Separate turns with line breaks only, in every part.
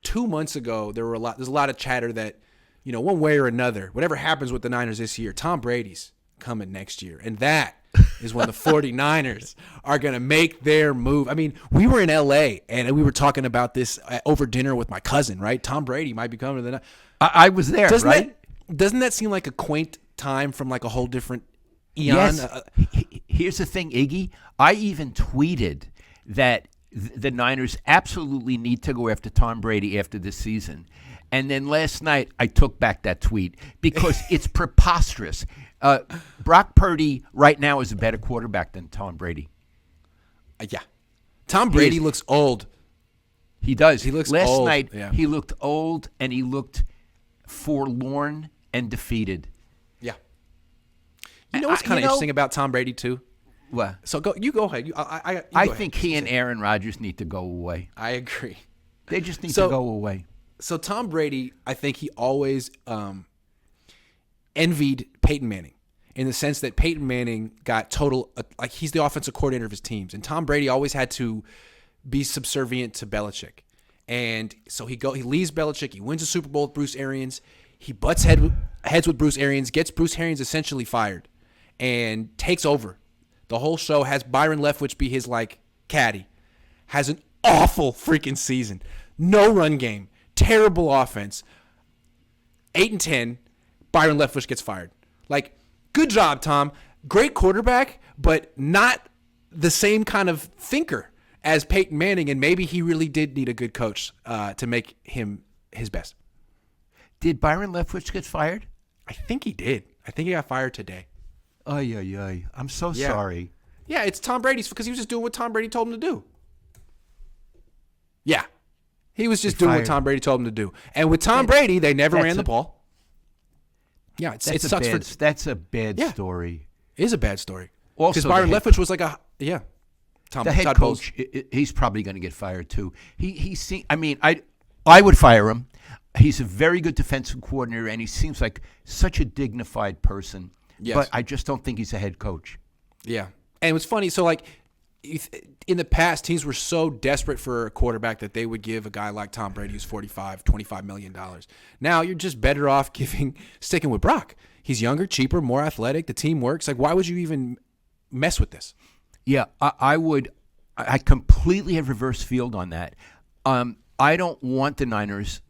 2 months ago, there's a lot of chatter that, one way or another, whatever happens with the Niners this year, Tom Brady's coming next year. And that is when the 49ers are going to make their move. I mean, we were in L.A. and we were talking about this over dinner with my cousin, right? Tom Brady might be coming to the
I was there, right?
Doesn't that seem like a quaint time from like a whole different eon?
Yes. Here's the thing, Iggy. I even tweeted that the Niners absolutely need to go after Tom Brady after this season. And then last night, I took back that tweet because it's preposterous. Brock Purdy right now is a better quarterback than Tom Brady.
Yeah. Tom Brady looks old.
He does.
He looks
last
old.
night,
yeah.
He looked old and he looked forlorn and defeated.
Yeah. You know what's kind of interesting about Tom Brady, too?
What?
So you go ahead.
I think he and Aaron Rodgers need to go away.
I agree.
They just need to go away.
So Tom Brady, I think he always envied Peyton Manning in the sense that Peyton Manning got like he's the offensive coordinator of his teams, and Tom Brady always had to be subservient to Belichick. And so he leaves Belichick. He wins a Super Bowl with Bruce Arians. He butts heads with Bruce Arians, gets Bruce Arians essentially fired, and takes over the whole show. Has Byron Leftwich be his like caddy. Has an awful freaking season. No run game. Terrible offense. 8-10. Byron Leftwich gets fired. Like, good job, Tom. Great quarterback, but not the same kind of thinker as Peyton Manning, and maybe he really did need a good coach to make him his best.
Did Byron Leftwich get fired?
I think he did. I think he got fired today.
Ay. I'm so sorry.
Yeah, it's Tom Brady's because he was just doing what Tom Brady told him to do. Yeah. He was just doing what Tom Brady told him to do. And with Tom Brady, they never ran the ball. Yeah, it sucks.
That's a bad story.
It is a bad story.
Also,
because Byron Leftwich was like the
head coach, he's probably going to get fired too. I would fire him. He's a very good defensive coordinator, and he seems like such a dignified person. Yes. But I just don't think he's a head coach.
Yeah. And it was funny. So, like, in the past, teams were so desperate for a quarterback that they would give a guy like Tom Brady who's $25 million. Now you're just better off sticking with Brock. He's younger, cheaper, more athletic. The team works. Like, why would you even mess with this?
Yeah, I would. I completely have reverse field on that. I don't want the Niners.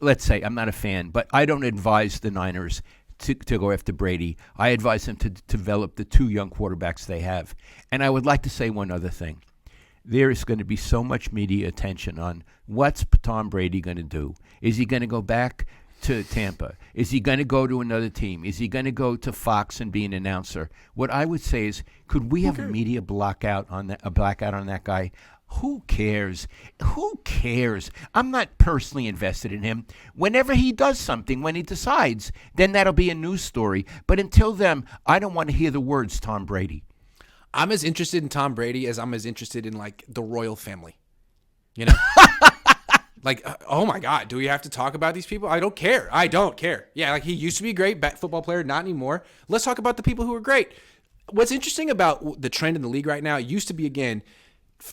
Let's say I'm not a fan, but I don't advise the Niners to go after Brady. I advise them to develop the two young quarterbacks they have. And I would like to say one other thing. There is going to be so much media attention on what's Tom Brady going to do. Is he going to go back to Tampa? Is he going to go to another team? Is he going to go to Fox and be an announcer? What I would say is, could we have a media blackout on that guy? Who cares? Who cares? I'm not personally invested in him. Whenever he does something, when he decides, then that'll be a news story. But until then, I don't want to hear the words Tom Brady.
I'm as interested in Tom Brady as I'm as interested in, like, the royal family. You know? Like, oh, my God, do we have to talk about these people? I don't care. Yeah, like, he used to be a great football player, not anymore. Let's talk about the people who are great. What's interesting about the trend in the league right now, it used to be, again,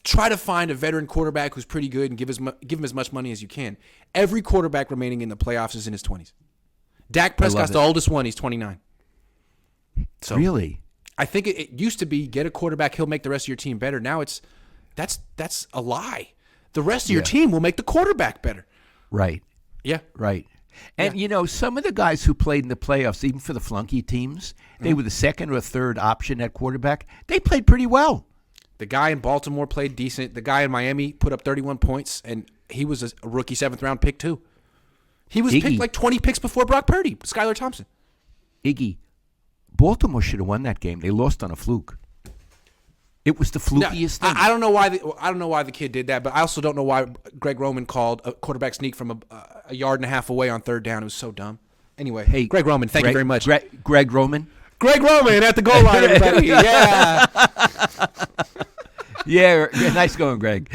try to find a veteran quarterback who's pretty good and give him as much money as you can. Every quarterback remaining in the playoffs is in his 20s. Dak Prescott's the oldest one. He's 29. So
really?
I think it used to be get a quarterback, he'll make the rest of your team better. Now that's a lie. The rest of your team will make the quarterback better.
Right.
Yeah.
Right. And, some of the guys who played in the playoffs, even for the flunky teams, they were the second or third option at quarterback. They played pretty well.
The guy in Baltimore played decent. The guy in Miami put up 31 points, and he was a rookie 7th-round pick, too. He was picked like 20 picks before Brock Purdy, Skylar Thompson.
Iggy, Baltimore should have won that game. They lost on a fluke. It was the flukiest thing.
I don't know why the kid did that, but I also don't know why Greg Roman called a quarterback sneak from a yard and a half away on 3rd down. It was so dumb. Anyway, hey, Greg Roman, thank you very much.
Greg Roman?
Greg Roman at the goal line, everybody. Yeah.
Yeah, nice going, Greg.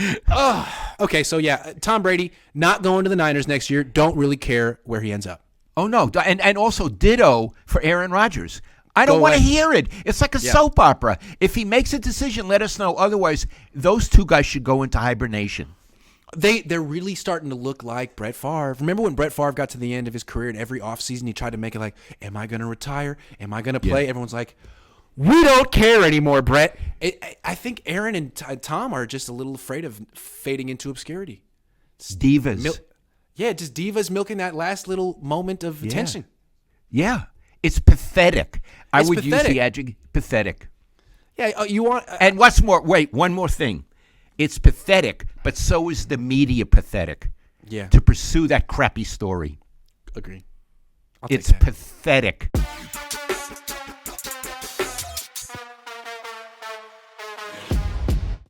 Okay, so Tom Brady not going to the Niners next year. Don't really care where he ends up.
Oh, no. And also ditto for Aaron Rodgers. I don't want to hear it. It's like a soap opera. If he makes a decision, let us know. Otherwise, those two guys should go into hibernation.
They're really starting to look like Brett Favre. Remember when Brett Favre got to the end of his career and every offseason he tried to make it like, am I going to retire? Am I going to play? Everyone's like, we don't care anymore, Brett. I think Aaron and Tom are just a little afraid of fading into obscurity.
Divas.
Just divas milking that last little moment of attention.
Yeah. It's pathetic. I would use the adjective pathetic.
Yeah, you want...
and what's more, wait, one more thing. It's pathetic, but so is the media pathetic.
Yeah.
To pursue that crappy story.
Agree.
It's pathetic.